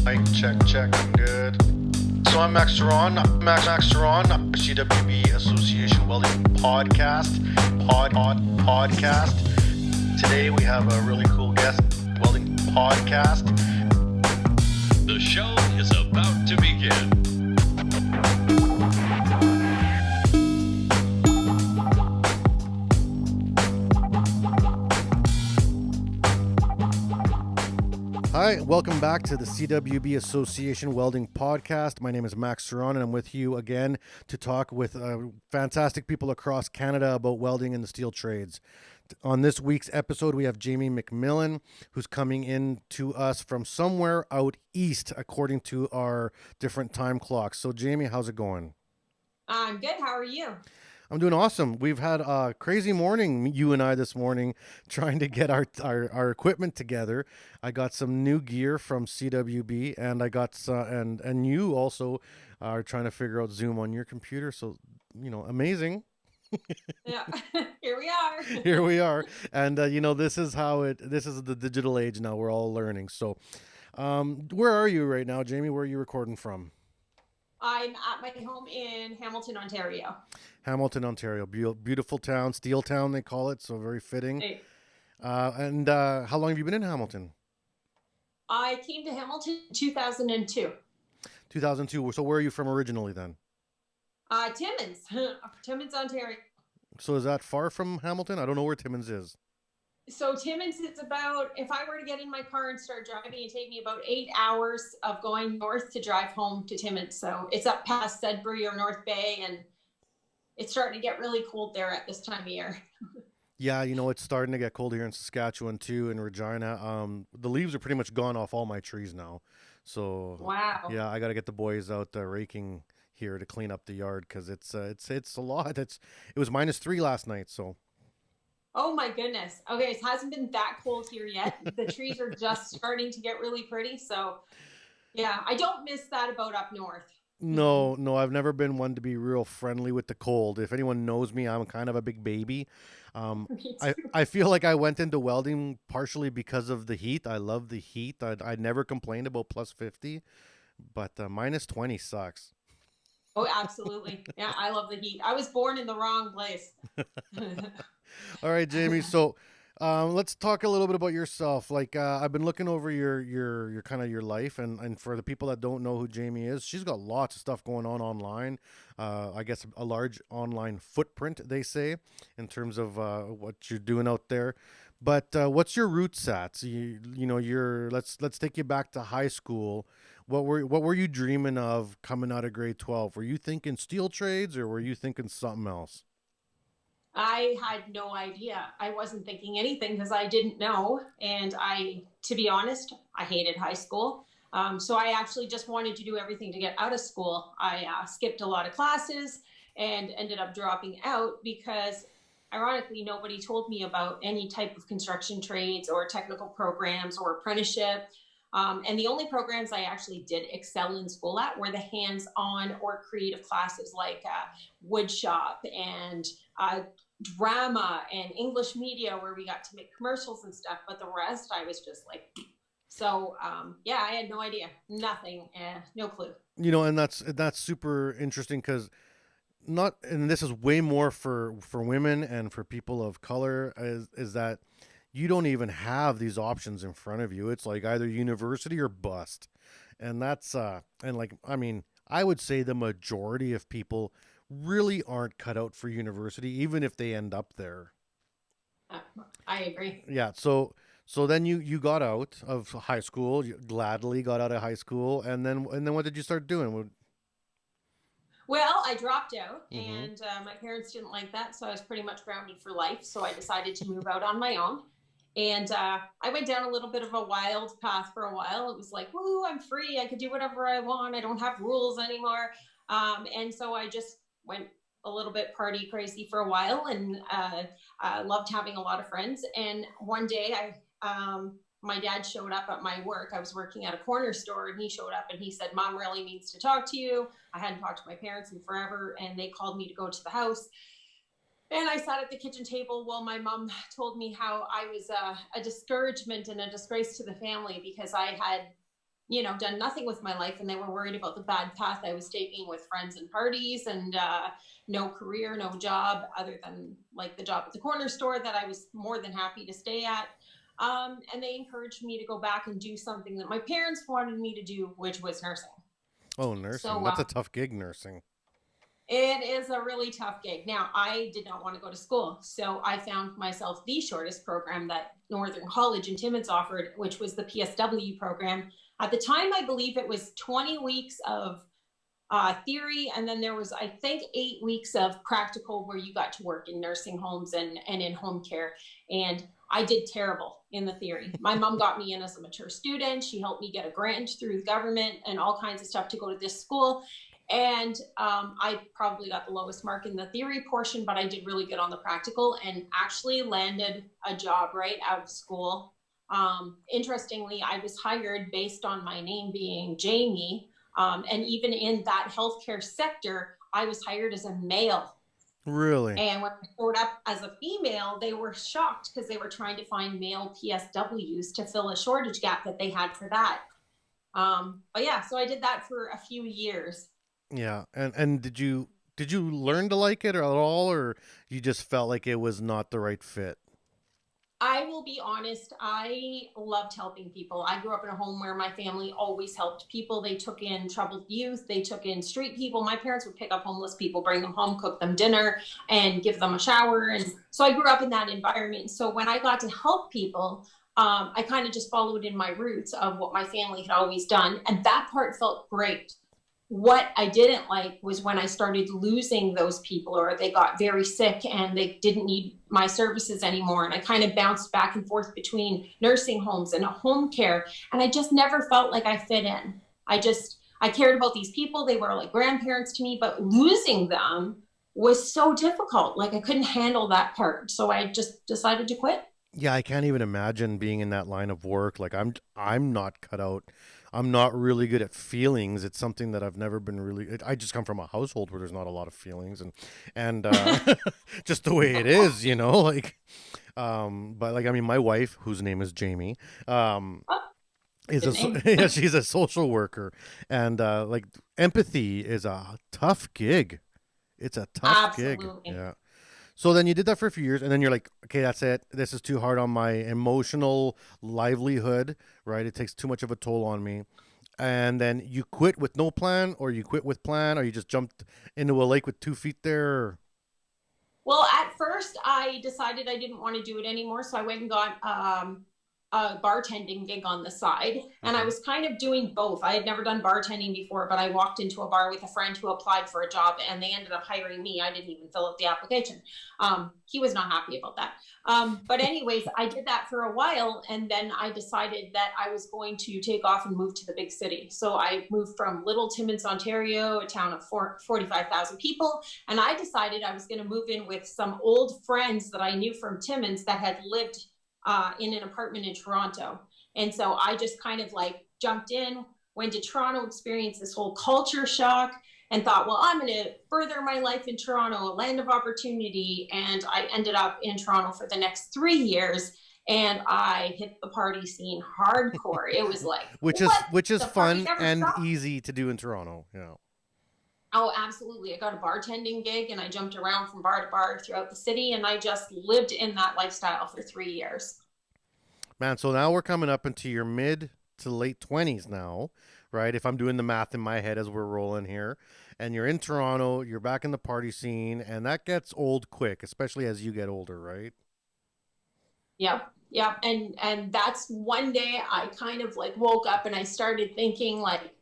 Mic check, I'm good. So I'm Max Ceron, CWB Association Welding podcast. Today we have a really cool guest, Welding podcast. The show is about to begin. Hi, welcome back to the CWB Association Welding Podcast. My name is Max Ceron, and I'm with you again to talk with fantastic people across Canada about welding and the steel trades. On this week's episode, we have Jamie McMillan, who's coming in to us from somewhere out east, according to our different time clocks. So, Jamie, how's it going? I'm good. How are you? I'm doing awesome. We've had a crazy morning, you and I, this morning, trying to get our equipment together. I got some new gear from CWB, and I got and you also are trying to figure out Zoom on your computer. So, amazing. Yeah, here we are. Here we are, and this is the digital age now. We're all learning. So, where are you right now, Jamie? Where are you recording from? I'm at my home in Hamilton, Ontario. Hamilton, Ontario. Beautiful town, steel town they call it, so very fitting. Hey. And how long have you been in Hamilton? I came to Hamilton in 2002. 2002. So where are you from originally then? Timmins, Timmins, Ontario. So is that far from Hamilton? I don't know where Timmins is. So Timmins is about, if I were to get in my car and start driving, it'd take me about 8 hours of going north to drive home to Timmins. So it's up past Sudbury or North Bay, and it's starting to get really cold there at this time of year. Yeah, it's starting to get cold here in Saskatchewan too, in Regina. The leaves are pretty much gone off all my trees now. So wow. Yeah, I got to get the boys out raking here to clean up the yard because it's a lot. It was -3 last night, so. Oh my goodness. Okay, it hasn't been that cold here yet. The trees are just starting to get really pretty. So yeah, I don't miss that about up north. No, I've never been one to be real friendly with the cold. If anyone knows me, I'm kind of a big baby. I feel like I went into welding partially because of the heat. I love the heat. I never complained about +50, but -20 sucks. Oh, absolutely. Yeah, I love the heat. I was born in the wrong place. All right, Jamie. So let's talk a little bit about yourself. Like I've been looking over your kind of your life, and for the people that don't know who Jamie is, she's got lots of stuff going on online. I guess a large online footprint, they say, in terms of what you're doing out there. But what's your roots at? Let's take you back to high school. What were you dreaming of coming out of grade 12? Were you thinking steel trades, or were you thinking something else? I had no idea. I wasn't thinking anything because I didn't know. And to be honest, I hated high school. So I actually just wanted to do everything to get out of school. I skipped a lot of classes and ended up dropping out because, ironically, nobody told me about any type of construction trades or technical programs or apprenticeship. And the only programs I actually did excel in school at were the hands-on or creative classes like wood shop and drama and English media, where we got to make commercials and stuff. But the rest, I was just like, so yeah, I had no idea, nothing, no clue. And that's super interesting because and this is way more for women and for people of color, is that you don't even have these options in front of you. It's like either university or bust. And that's, I would say the majority of people really aren't cut out for university, even if they end up there. I agree. Yeah. So then you got out of high school, you gladly got out of high school. And then what did you start doing? Well, I dropped out, and my parents didn't like that. So I was pretty much grounded for life. So I decided to move out on my own. And I went down a little bit of a wild path for a while. It was like, woo, I'm free. I could do whatever I want. I don't have rules anymore. And so I just went a little bit party crazy for a while, and loved having a lot of friends. And one day my dad showed up at my work. I was working at a corner store, and he showed up and he said, Mom really needs to talk to you. I hadn't talked to my parents in forever, and they called me to go to the house. And I sat at the kitchen table while my mom told me how I was a discouragement and a disgrace to the family because I had done nothing with my life, and they were worried about the bad path I was taking with friends and parties, and no career, no job other than like the job at the corner store that I was more than happy to stay at. And they encouraged me to go back and do something that my parents wanted me to do, which was nursing. Oh, nursing. So That's a tough gig, nursing. it is a really tough gig. Now, I did not want to go to school, so I found myself the shortest program that Northern College in Timmins offered, which was the PSW program. At the time, I believe it was 20 weeks of theory, and then there was, I think, 8 weeks of practical where you got to work in nursing homes and in home care. And I did terrible in the theory. My mom got me in as a mature student. She helped me get a grant through the government and all kinds of stuff to go to this school. And I probably got the lowest mark in the theory portion, but I did really good on the practical and actually landed a job right out of school. Interestingly, I was hired based on my name being Jamie. And even in that healthcare sector, I was hired as a male. Really? And when I showed up as a female, they were shocked because they were trying to find male PSWs to fill a shortage gap that they had for that. But yeah, so I did that for a few years. Yeah. And did you learn to like it at all, or you just felt like it was not the right fit? I will be honest, I loved helping people. I grew up in a home where my family always helped people. They took in troubled youth. They took in street people. My parents would pick up homeless people, bring them home, cook them dinner, and give them a shower. And so I grew up in that environment. So when I got to help people, I kind of just followed in my roots of what my family had always done. And that part felt great. What I didn't like was when I started losing those people, or they got very sick and they didn't need my services anymore. And I kind of bounced back and forth between nursing homes and home care. And I just never felt like I fit in. I cared about these people. They were like grandparents to me, but losing them was so difficult. Like I couldn't handle that part. So I just decided to quit. Yeah, I can't even imagine being in that line of work. Like I'm not cut out. I'm not really good at feelings. It's something that I've never been really. I just come from a household where there's not a lot of feelings, and just the way it is, like. But like, I mean, my wife, whose name is Jamie, yeah, she's a social worker, and like empathy is a tough gig. It's a tough gig. Yeah. So then you did that for a few years, and then you're like, okay, that's it. This is too hard on my emotional livelihood, right? It takes too much of a toll on me. And then you quit with no plan, or you quit with plan, or you just jumped into a lake with 2 feet there. Well, at first I decided I didn't want to do it anymore. So I went and got a bartending gig on the side. And I was kind of doing both. I had never done bartending before, but I walked into a bar with a friend who applied for a job, and they ended up hiring me. I didn't even fill out the application. He was not happy about that. But anyways, I did that for a while, and then I decided that I was going to take off and move to the big city. So I moved from Little Timmins, Ontario, a town of 45,000 people, and I decided I was going to move in with some old friends that I knew from Timmins that had lived in an apartment in Toronto. And so I just kind of like jumped in, went to Toronto, experienced this whole culture shock, and thought, well, I'm going to further my life in Toronto, a land of opportunity. And I ended up in Toronto for the next 3 years, and I hit the party scene hardcore. It was like, which is fun and easy to do in Toronto. Yeah. Oh, absolutely. I got a bartending gig, and I jumped around from bar to bar throughout the city, and I just lived in that lifestyle for 3 years. Man, so now we're coming up into your mid to late 20s now, right? If I'm doing the math in my head as we're rolling here, and you're in Toronto, you're back in the party scene, and that gets old quick, especially as you get older, right? Yep. And that's one day I kind of like woke up and I started thinking like,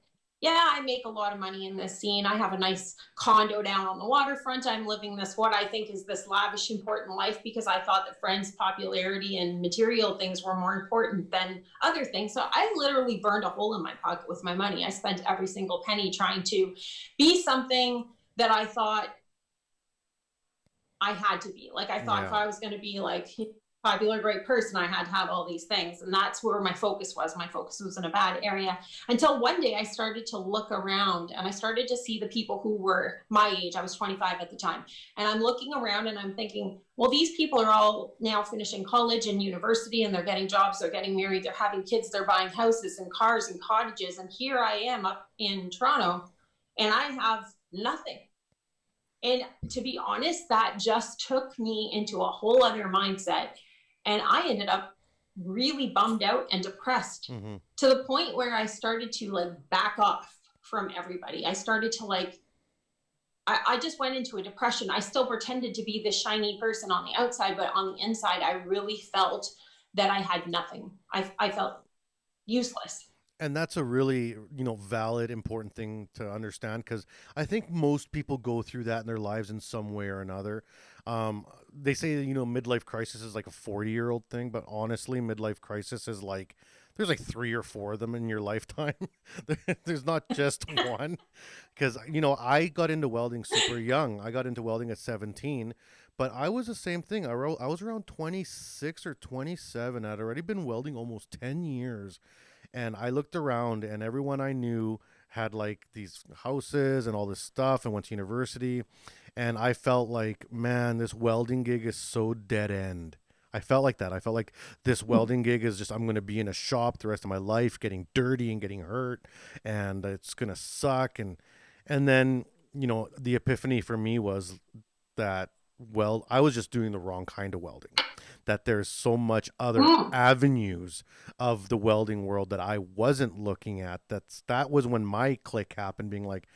yeah, I make a lot of money in this scene. I have a nice condo down on the waterfront. I'm living this, what I think is this lavish, important life, because I thought that friends' popularity and material things were more important than other things. So I literally burned a hole in my pocket with my money. I spent every single penny trying to be something that I thought I had to be. Like I thought if I was going to be like popular, great person, I had to have all these things. And that's where my focus was. My focus was in a bad area until one day I started to look around and I started to see the people who were my age. I was 25 at the time. And I'm looking around and I'm thinking, well, these people are all now finishing college and university and they're getting jobs, they're getting married, they're having kids, they're buying houses and cars and cottages. And here I am up in Toronto and I have nothing. And to be honest, that just took me into a whole other mindset. And I ended up really bummed out and depressed to the point where I started to like back off from everybody. I started to like, I just went into a depression. I still pretended to be this shiny person on the outside, but on the inside, I really felt that I had nothing. I felt useless. And that's a really, valid, important thing to understand, because I think most people go through that in their lives in some way or another. They say, midlife crisis is like a 40-year-old thing, but honestly, midlife crisis is like, there's like 3 or 4 of them in your lifetime. There's not just one. Because, I got into welding super young. I got into welding at 17, but I was the same thing. I was around 26 or 27. I'd already been welding almost 10 years. And I looked around and everyone I knew had like these houses and all this stuff and went to university. And I felt like, man, this welding gig is so dead end. I felt like that. I felt like this welding gig is just, I'm going to be in a shop the rest of my life, getting dirty and getting hurt, and it's going to suck. And then, the epiphany for me was that, well, I was just doing the wrong kind of welding. That there's so much other avenues of the welding world that I wasn't looking at. That was when my click happened, being like,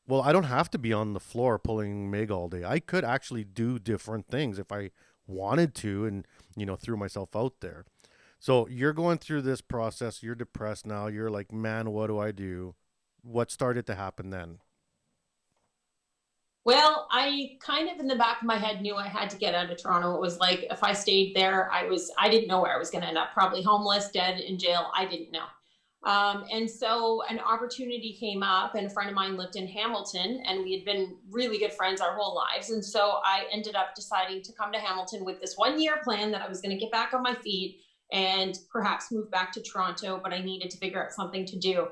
well, I don't have to be on the floor pulling MIG all day. I could actually do different things if I wanted to, and, threw myself out there. So you're going through this process. You're depressed now. You're like, man, what do I do? What started to happen then? Well, I kind of in the back of my head knew I had to get out of Toronto. It was like, if I stayed there, I didn't know where I was going to end up, probably homeless, dead, in jail. I didn't know. And so an opportunity came up and a friend of mine lived in Hamilton and we had been really good friends our whole lives. And so I ended up deciding to come to Hamilton with this 1-year plan that I was going to get back on my feet and perhaps move back to Toronto, but I needed to figure out something to do.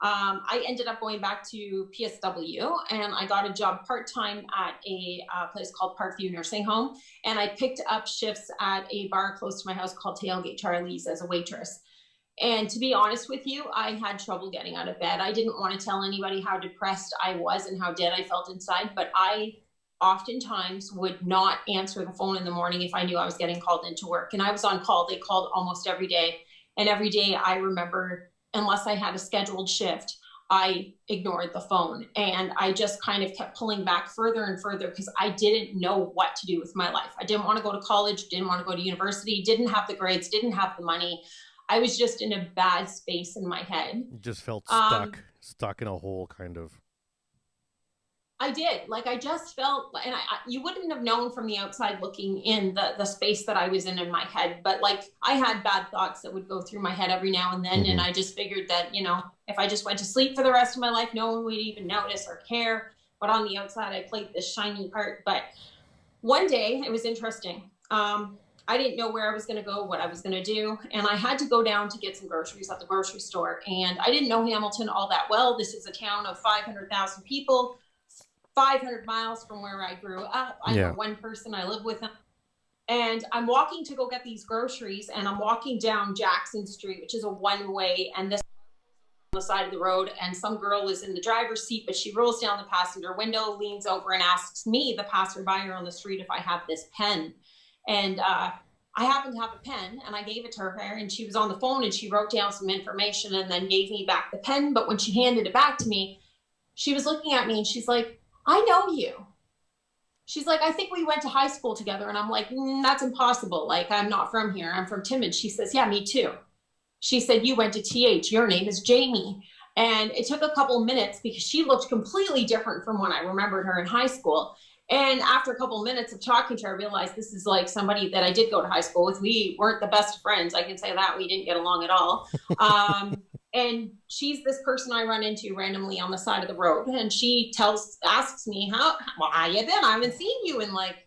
I ended up going back to PSW and I got a job part-time at a place called Parkview Nursing Home. And I picked up shifts at a bar close to my house called Tailgate Charlie's as a waitress. And to be honest with you, I had trouble getting out of bed. I didn't want to tell anybody how depressed I was and how dead I felt inside, but I oftentimes would not answer the phone in the morning if I knew I was getting called into work. And I was on call. They called almost every day. And every day I remember, unless I had a scheduled shift, I ignored the phone. And I just kind of kept pulling back further and further because I didn't know what to do with my life. I didn't want to go to college, didn't want to go to university, didn't have the grades, didn't have the money. I was just in a bad space in my head. You just felt stuck in a hole, kind of. I did. Like, I just felt, and you wouldn't have known from the outside looking in the space that I was in my head, but like I had bad thoughts that would go through my head every now and then. And I just figured that, if I just went to sleep for the rest of my life, no one would even notice or care. But on the outside, I played this shiny part. But one day it was interesting. I didn't know where I was going to go, what I was going to do. And I had to go down to get some groceries at the grocery store. And I didn't know Hamilton all that well. This is a town of 500,000 people. 500 miles from where I grew up. I know one person, I live with him. And I'm walking to go get these groceries and I'm walking down Jackson Street, which is a one-way, and this on the side of the road, and some girl is in the driver's seat, but she rolls down the passenger window, leans over and asks me, the passerby on the street, if I have this pen. And I happened to have a pen and I gave it to her, and she was on the phone and she wrote down some information and then gave me back the pen. But when she handed it back to me, she was looking at me and she's like, I know you. She's like, I think we went to high school together. And I'm like, that's impossible. Like, I'm not from here. I'm from Timmins. She says, yeah, me too. She said, you went to TH. Your name is Jamie. And it took a couple minutes because she looked completely different from when I remembered her in high school. And after a couple of minutes of talking to her, I realized this is like somebody that I did go to high school with. We weren't the best friends. I can say that. We didn't get along at all. And she's this person I run into randomly on the side of the road. And she asks me, how you been? I haven't seen you in like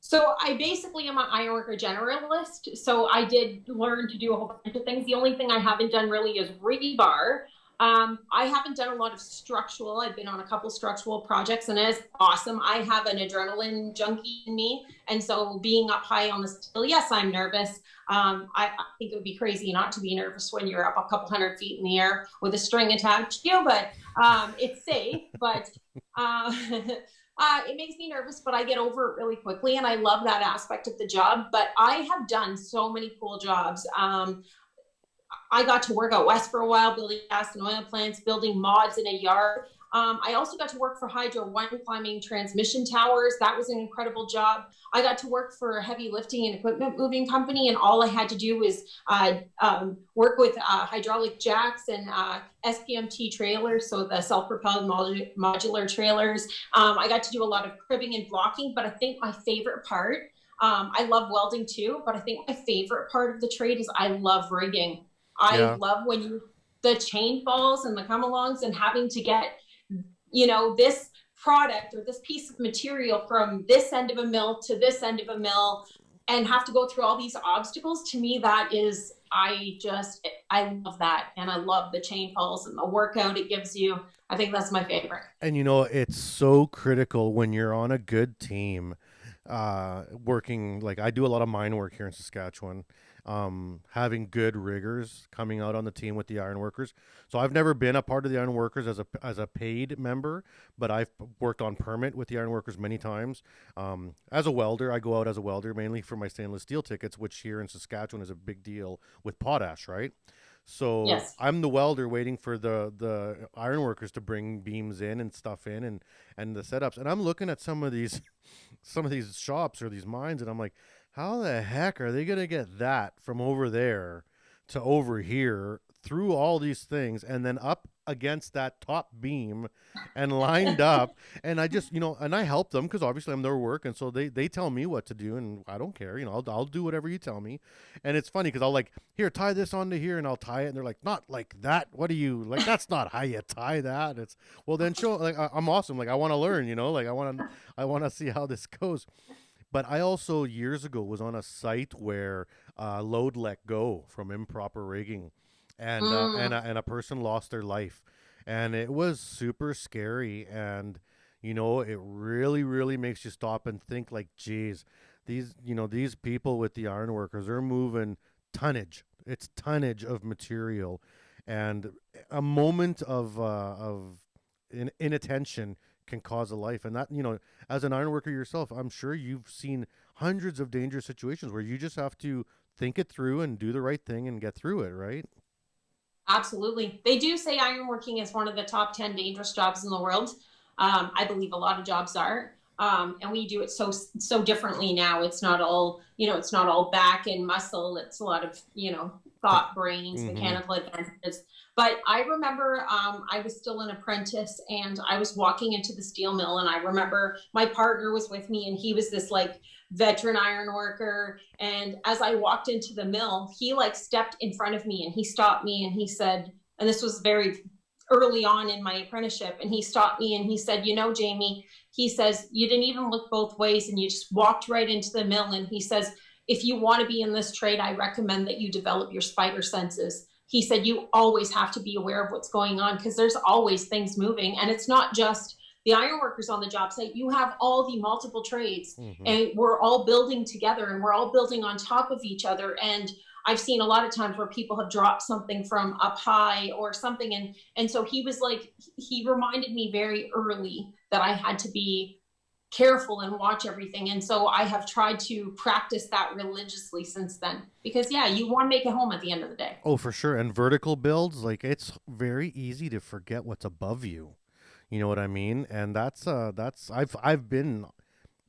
So I basically am an ironworker generalist. So I did learn to do a whole bunch of things. The only thing I haven't done really is rebar. I haven't done a lot of structural. I've been on a couple structural projects, and it's awesome. I have an adrenaline junkie in me, and so being up high on the steel, yes, I'm nervous. I think it would be crazy not to be nervous when you're up a couple 100 feet in the air with a string attached to you, but it's safe. But it makes me nervous, but I get over it really quickly, and I love that aspect of the job. But I have done so many cool jobs. I got to work out west for a while, building gas and oil plants, building mods in a yard. I also got to work for Hydro One, climbing transmission towers. That was an incredible job. I got to work for a heavy lifting and equipment moving company, and all I had to do was work with hydraulic jacks and SPMT trailers, so the self-propelled modular trailers. I got to do a lot of cribbing and blocking, but I think my favorite part, I love welding too, but I think my favorite part of the trade is I love rigging. I love when the chain falls and the come-alongs and having to get, this product or this piece of material from this end of a mill to this end of a mill and have to go through all these obstacles. To me, that is, I love that. And I love the chain falls and the workout it gives you. I think that's my favorite. And it's so critical when you're on a good team, working, like I do a lot of mine work here in Saskatchewan. Having good riggers coming out on the team with the ironworkers. So I've never been a part of the ironworkers as a paid member, but I've worked on permit with the ironworkers many times. As a welder, I go out as a welder mainly for my stainless steel tickets, which here in Saskatchewan is a big deal with potash, right? So yes. I'm the welder waiting for the ironworkers to bring beams in and stuff in and the setups. And I'm looking at some of these shops or these mines, and I'm like, how the heck are they going to get that from over there to over here through all these things and then up against that top beam and lined up? And I just, and I help them because obviously I'm their work. And so they tell me what to do, and I don't care. I'll do whatever you tell me. And it's funny because I'll like, here, tie this onto here, and I'll tie it. And they're like, not like that. What do you like? That's not how you tie that. It's, well, then show, like, I'm awesome. Like, I want to learn, like I want to see how this goes. But I also, years ago, was on a site where load let go from improper rigging, and a person lost their life. And it was super scary. And, it really, really makes you stop and think like, geez, these people with the ironworkers are moving tonnage. It's tonnage of material. And a moment of inattention can cause a life. And that, as an ironworker yourself, I'm sure you've seen hundreds of dangerous situations where you just have to think it through and do the right thing and get through it, right? Absolutely. They do say ironworking is one of the top 10 dangerous jobs in the world. I believe a lot of jobs are. And we do it so differently now. It's not all, it's not all back and muscle. It's a lot of, thought, brains, mechanical advantages. But I remember I was still an apprentice, and I was walking into the steel mill, and I remember my partner was with me, and he was this like veteran iron worker. And as I walked into the mill, he like stepped in front of me, and he stopped me, and he said, and this was very early on in my apprenticeship, and he stopped me and he said, Jamie, he says, you didn't even look both ways, and you just walked right into the mill. And he says, if you want to be in this trade, I recommend that you develop your spider senses. He said, you always have to be aware of what's going on, because there's always things moving. And it's not just the ironworkers on the job site. You have all the multiple trades, and we're all building together, and we're all building on top of each other. And I've seen a lot of times where people have dropped something from up high or something. And so he was like, he reminded me very early that I had to be careful and watch everything. And so I have tried to practice that religiously since then, because you want to make it home at the end of the day. Oh, for sure. And vertical builds, like, it's very easy to forget what's above you. You know what I mean? And that's I've been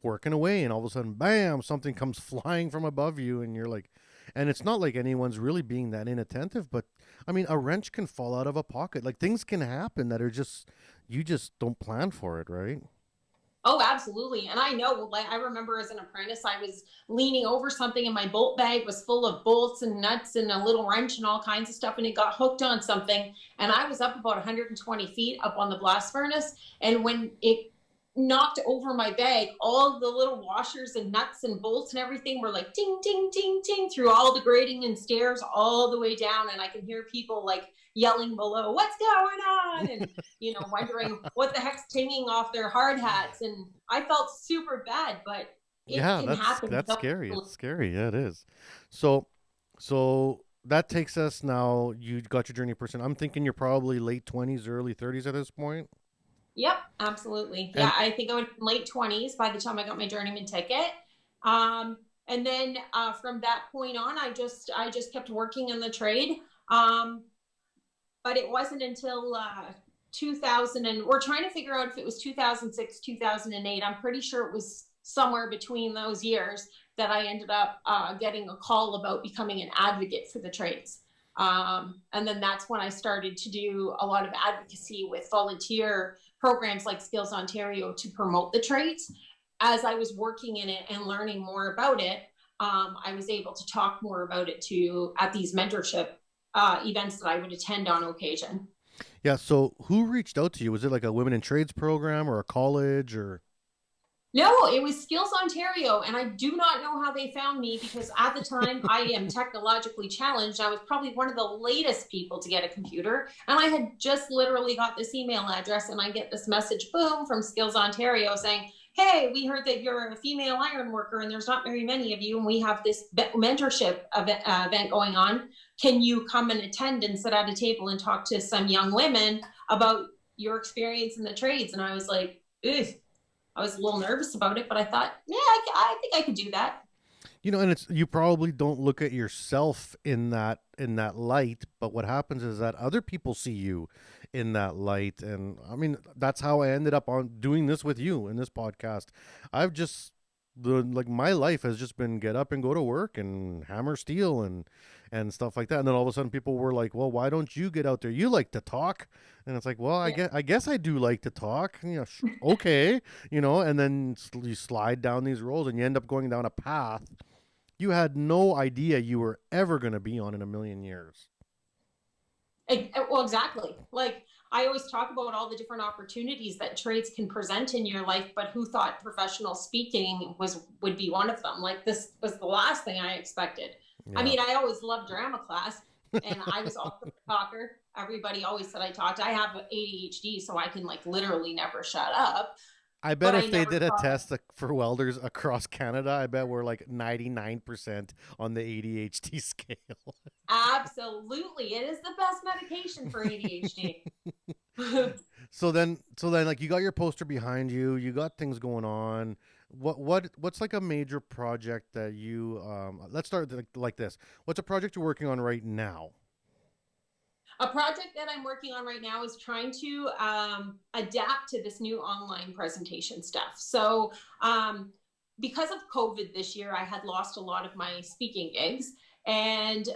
working away, and all of a sudden, bam, something comes flying from above you, and you're like, and it's not like anyone's really being that inattentive, but I mean, a wrench can fall out of a pocket. Like, things can happen that are just, you just don't plan for it, right? Oh, absolutely. And I know, like, I remember as an apprentice, I was leaning over something, and my bolt bag was full of bolts and nuts and a little wrench and all kinds of stuff, and it got hooked on something. And I was up about 120 feet up on the blast furnace. And when it knocked over my bag, all the little washers and nuts and bolts and everything were like ting, ting, ting, ting through all the grading and stairs all the way down. And I can hear people like yelling below, what's going on? And, wondering what the heck's tinging off their hard hats. And I felt super bad, but it can happen. That's scary. It's scary. Yeah, it is. So that takes us now, you got your journey person. I'm thinking you're probably late 20s, early 30s at this point. Yep, absolutely. Yeah, I think I was in late 20s by the time I got my journeyman ticket. And then from that point on, I just kept working in the trade. But it wasn't until 2000, and we're trying to figure out if it was 2006, 2008. I'm pretty sure it was somewhere between those years that I ended up getting a call about becoming an advocate for the trades. And then that's when I started to do a lot of advocacy with volunteer programs like Skills Ontario to promote the trades. As I was working in it and learning more about it, I was able to talk more about it at these mentorship events that I would attend on occasion. Yeah. So who reached out to you? Was it like a women in trades program or a college or? No, it was Skills Ontario, and I do not know how they found me because at the time I am technologically challenged. I was probably one of the latest people to get a computer, and I had just literally got this email address, and I get this message, boom, from Skills Ontario saying, hey, we heard that you're a female iron worker, and there's not very many of you, and we have this mentorship event going on. Can you come and attend and sit at a table and talk to some young women about your experience in the trades? And I was like, ugh. I was a little nervous about it, but I thought, yeah, I think I could do that. And you probably don't look at yourself in that light, but what happens is that other people see you in that light. And I mean, that's how I ended up on doing this with you in this podcast. My life has just been get up and go to work and hammer steel and stuff like that. And then all of a sudden people were like, well, why don't you get out there? You like to talk. And it's like, well, I guess I do like to talk. Okay. And then you slide down these roads and you end up going down a path you had no idea you were ever going to be on in a million years. Well, exactly. Like I always talk about all the different opportunities that trades can present in your life, but who thought professional speaking would be one of them? Like this was the last thing I expected. Yeah. I mean, I always loved drama class and I was also a talker. Everybody always said I talked. I have ADHD, so I can like literally never shut up. I bet if they did a test for welders across Canada, I bet we're like 99% on the ADHD scale. Absolutely. It is the best medication for ADHD. So then like you got your poster behind you, you got things going on. What's like a major project that you let's start like this. What's a project you're working on right now? A project that I'm working on right now is trying to adapt to this new online presentation stuff. So because of COVID this year, I had lost a lot of my speaking gigs. And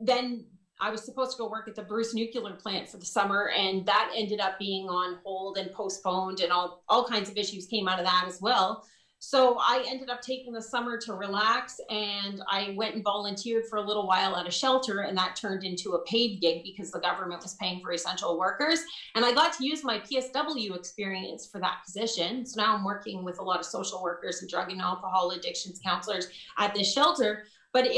then I was supposed to go work at the Bruce nuclear plant for the summer. And that ended up being on hold and postponed, and all kinds of issues came out of that as well. So I ended up taking the summer to relax, and I went and volunteered for a little while at a shelter, and that turned into a paid gig because the government was paying for essential workers. And I got to use my PSW experience for that position. So now I'm working with a lot of social workers and drug and alcohol addictions counselors at this shelter. But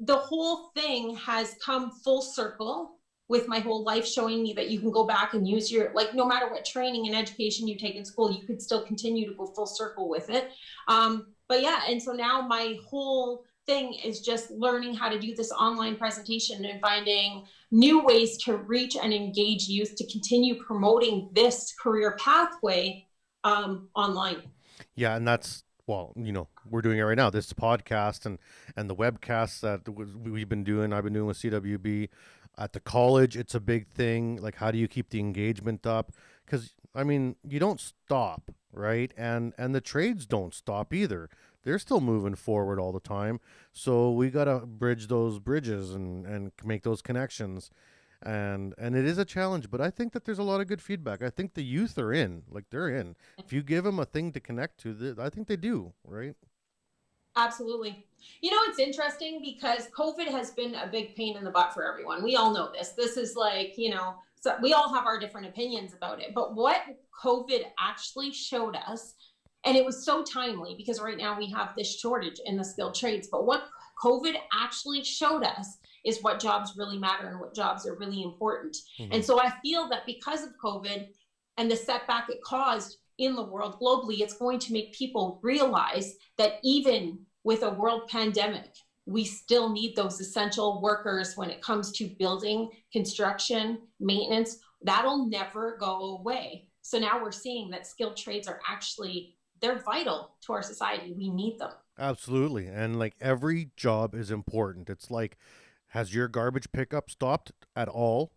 the whole thing has come full circle with my whole life, showing me that you can go back and use your, like, no matter what training and education you take in school, you could still continue to go full circle with it. But yeah, and so now my whole thing is just learning how to do this online presentation and finding new ways to reach and engage youth to continue promoting this career pathway online. Yeah, and that's, well, we're doing it right now. This podcast and the webcasts that we've been doing, I've been doing with CWB. At the college, it's a big thing. Like, how do you keep the engagement up? Because, I mean, you don't stop, right? And the trades don't stop either. They're still moving forward all the time. So we got to bridge those bridges and make those connections. And it is a challenge, but I think that there's a lot of good feedback. I think the youth are in. Like, they're in. If you give them a thing to connect to, I think they do, right? Absolutely. It's interesting because COVID has been a big pain in the butt for everyone. We all know this. This is like, So we all have our different opinions about it. But what COVID actually showed us, and it was so timely because right now we have this shortage in the skilled trades, but what COVID actually showed us is what jobs really matter and what jobs are really important. And so I feel that because of COVID and the setback it caused in the world globally, it's going to make people realize that even with a world pandemic, we still need those essential workers when it comes to building, construction, maintenance. That'll never go away. So now we're seeing that skilled trades are actually, they're vital to our society. We need them. Absolutely. And like every job is important. It's like, has your garbage pickup stopped at all?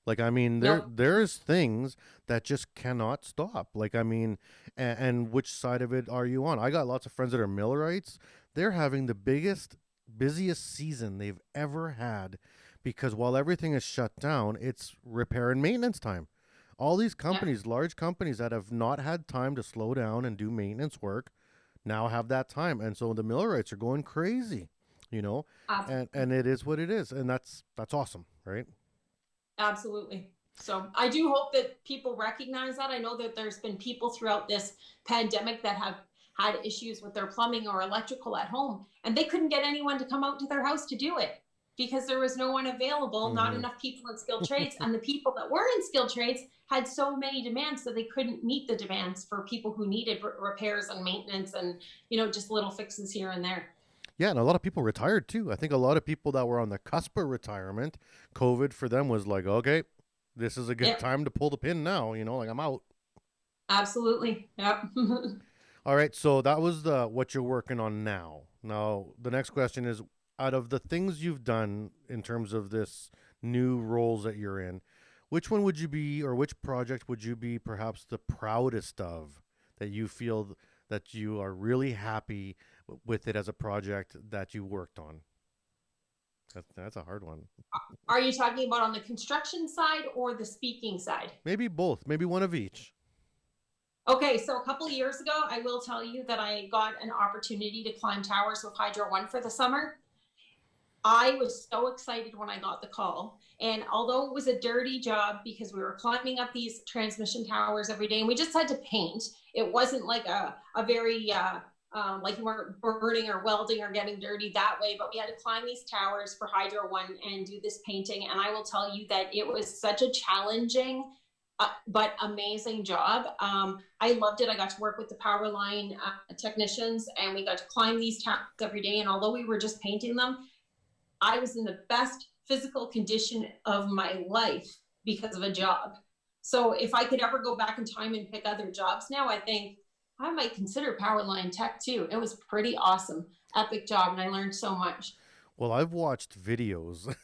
Like, I mean, there's things that just cannot stop. Like, I mean, and which side of it are you on? I got lots of friends that are millwrights. They're having the busiest season they've ever had because while everything is shut down, it's repair and maintenance time. All these companies, large companies that have not had time to slow down and do maintenance work, now have that time. And so the millwrights are going crazy, you know, and it is what it is. And that's awesome, right? Absolutely. So I do hope that people recognize that. I know that there's been people throughout this pandemic that have had issues with their plumbing or electrical at home, and they couldn't get anyone to come out to their house to do it because there was no one available, not enough people in skilled trades. And the people that were in skilled trades had so many demands that they couldn't meet the demands for people who needed repairs and maintenance and, you know, just little fixes here and there. Yeah, and a lot of people retired too. I think a lot of people that were on the cusp of retirement, COVID for them was like, okay, this is a good time to pull the pin now, you know, like I'm out. Absolutely. Yep. All right, so that was what you're working on now. Now, the next question is, out of the things you've done in terms of this new roles that you're in, which one would you be, or which project would you be perhaps the proudest of, that you feel that you are really happy with it as a project that you worked on? That's a hard one. Are you talking about on the construction side or the speaking side? Maybe both, maybe one of each. Okay, so a couple of years ago, I will tell you that I got an opportunity to climb towers with Hydro One for the summer. I was so excited when I got the call. And although it was a dirty job because we were climbing up these transmission towers every day and we just had to paint, it wasn't like a very, like you weren't burning or welding or getting dirty that way, but we had to climb these towers for Hydro One and do this painting. And I will tell you that it was such a challenging but amazing job. I loved it. I got to work with the power line technicians and we got to climb these towers every day. And although we were just painting them, I was in the best physical condition of my life because of a job. So if I could ever go back in time and pick other jobs now, I think I might consider power line tech too. It was pretty awesome, epic job, and I learned so much. Well, I've watched videos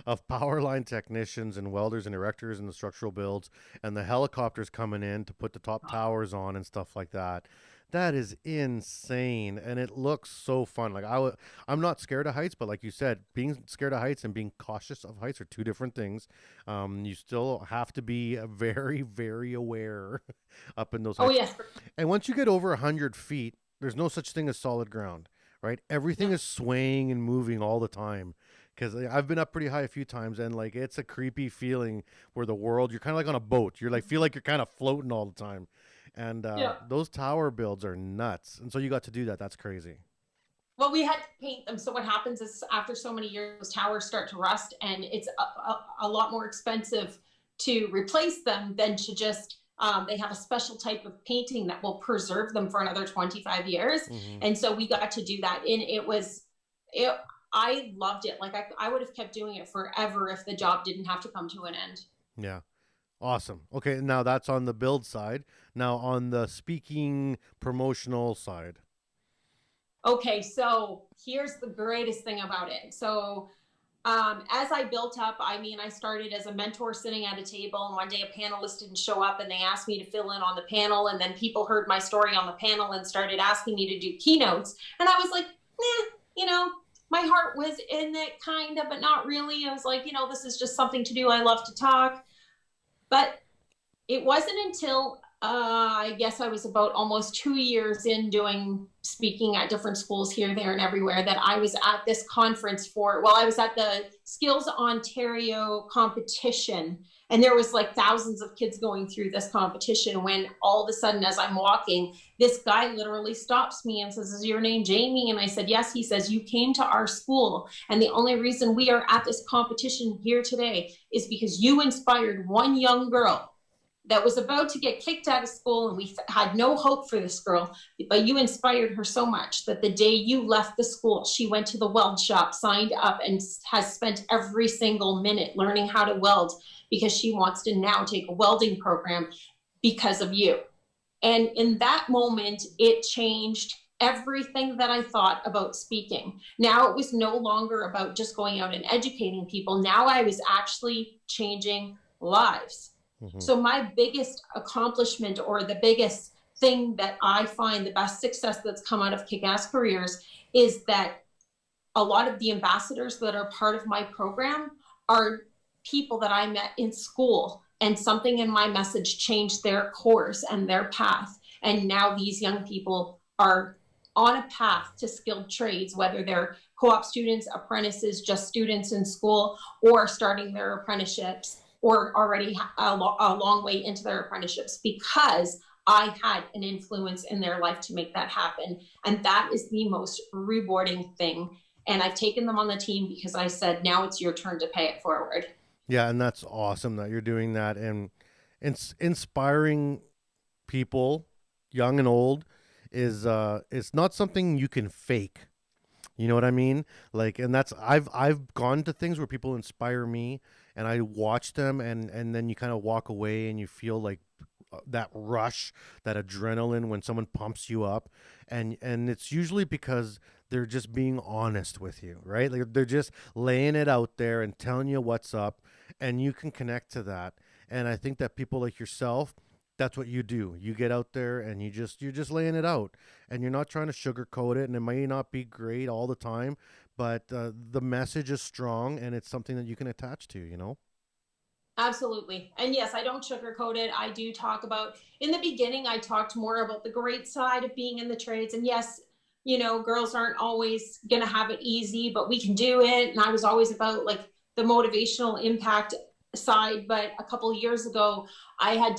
of power line technicians and welders and erectors in the structural builds and the helicopters coming in to put the top towers on and stuff like that. That is insane, and it looks so fun. Like I'm not scared of heights, but like you said, being scared of heights and being cautious of heights are two different things. You still have to be very, very aware up in those heights. Oh, yes. And once you get over 100 feet, there's no such thing as solid ground, right? Everything is swaying and moving all the time. Because I've been up pretty high a few times, and like it's a creepy feeling where the world, you're kind of like on a boat. You're like feel like you're kind of floating all the time. And those tower builds are nuts. And so you got to do that. That's crazy. Well, we had to paint them. So what happens is after so many years, those towers start to rust, and it's a lot more expensive to replace them than to just, they have a special type of painting that will preserve them for another 25 years. Mm-hmm. And so we got to do that. And I loved it. Like I would have kept doing it forever if the job didn't have to come to an end. Yeah. Awesome. Okay, now that's on the build side. Now on the speaking promotional side. Okay, so here's the greatest thing about it. So as I built up, I started as a mentor sitting at a table, and one day a panelist didn't show up and they asked me to fill in on the panel, and then people heard my story on the panel and started asking me to do keynotes. And I was like, my heart was in it kind of, but not really. I was like, this is just something to do. I love to talk. But it wasn't until I guess I was about almost 2 years in doing speaking at different schools here, there, and everywhere, that I was at this conference I was at the Skills Ontario competition, and there was like thousands of kids going through this competition, when all of a sudden, as I'm walking, this guy literally stops me and says, "Is your name Jamie?" And I said, "Yes." He says, "You came to our school, and the only reason we are at this competition here today is because you inspired one young girl that was about to get kicked out of school, and we had no hope for this girl, but you inspired her so much that the day you left the school, she went to the weld shop, signed up, and has spent every single minute learning how to weld, because she wants to now take a welding program because of you." And in that moment, it changed everything that I thought about speaking. Now it was no longer about just going out and educating people. Now I was actually changing lives. Mm-hmm. So my biggest accomplishment, or the biggest thing that I find the best success that's come out of Kickass Careers, is that a lot of the ambassadors that are part of my program are people that I met in school, and something in my message changed their course and their path. And now these young people are on a path to skilled trades, whether they're co-op students, apprentices, just students in school, or starting their apprenticeships, or already a long way into their apprenticeships, because I had an influence in their life to make that happen. And that is the most rewarding thing. And I've taken them on the team because I said, now it's your turn to pay it forward. Yeah, and that's awesome that you're doing that, and inspiring people, young and old, is it's not something you can fake. You know what I mean? Like, and that's, I've gone to things where people inspire me, and I watch them, and then you kind of walk away and you feel like that rush, that adrenaline when someone pumps you up, and it's usually because they're just being honest with you, right? Like, they're just laying it out there and telling you what's up, and you can connect to that. And I think that people like yourself, that's what you do. You get out there and you're just laying it out, and you're not trying to sugarcoat it, and it may not be great all the time, but the message is strong, and it's something that you can attach to, you know? Absolutely. And yes, I don't sugarcoat it. I do talk about, in the beginning, I talked more about the great side of being in the trades. And yes, you know, girls aren't always going to have it easy, but we can do it. And I was always about like the motivational impact side. But a couple of years ago, I had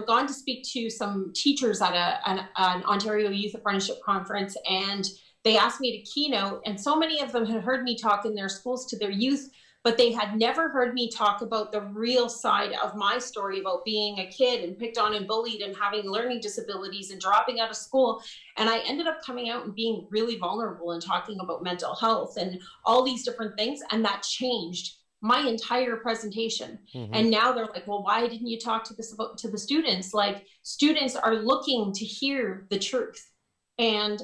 gone to speak to some teachers at an Ontario Youth Apprenticeship Conference, and they asked me to keynote. And so many of them had heard me talk in their schools to their youth, but they had never heard me talk about the real side of my story about being a kid and picked on and bullied and having learning disabilities and dropping out of school. And I ended up coming out and being really vulnerable and talking about mental health and all these different things. And that changed my entire presentation. Mm-hmm. And now they're like, well, why didn't you talk to the students? Like, students are looking to hear the truth. And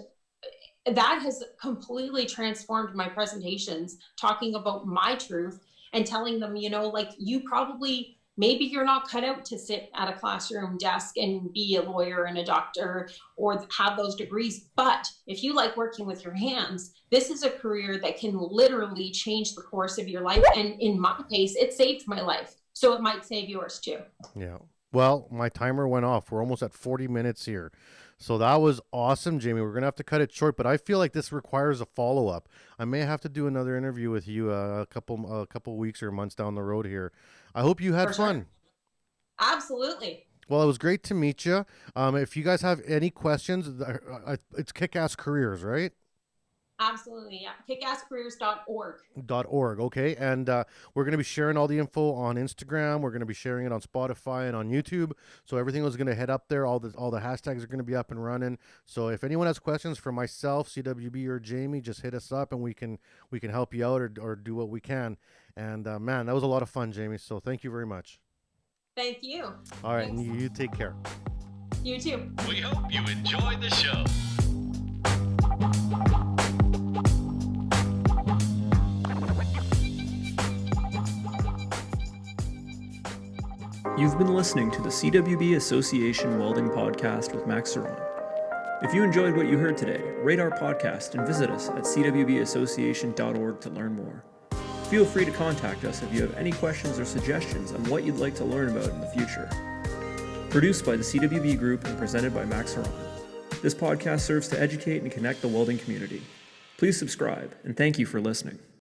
that has completely transformed my presentations, talking about my truth and telling them, you know, like, you probably, maybe you're not cut out to sit at a classroom desk and be a lawyer and a doctor or have those degrees. But if you like working with your hands, this is a career that can literally change the course of your life. And in my case, it saved my life. So it might save yours too. Yeah. Well, my timer went off. We're almost at 40 minutes here. So that was awesome, Jamie. We're going to have to cut it short, but I feel like this requires a follow-up. I may have to do another interview with you a couple weeks or months down the road here. I hope you had fun. Sure. Absolutely. Well, it was great to meet you. If you guys have any questions, it's Kickass Careers, right? Absolutely, yeah. Kickasscareers.org. .org, okay. And we're going to be sharing all the info on Instagram. We're going to be sharing it on Spotify and on YouTube. So everything is going to head up there. All the hashtags are going to be up and running. So if anyone has questions for myself, CWB, or Jamie, just hit us up and we can help you out or do what we can. And man, that was a lot of fun, Jamie. So thank you very much. Thank you. All right, Thanks. and you take care. You too. We hope you enjoyed the show. You've been listening to the CWB Association Welding Podcast with Max Ceron. If you enjoyed what you heard today, rate our podcast and visit us at CWBAssociation.org to learn more. Feel free to contact us if you have any questions or suggestions on what you'd like to learn about in the future. Produced by the CWB Group and presented by Max Ceron. This podcast serves to educate and connect the welding community. Please subscribe, and thank you for listening.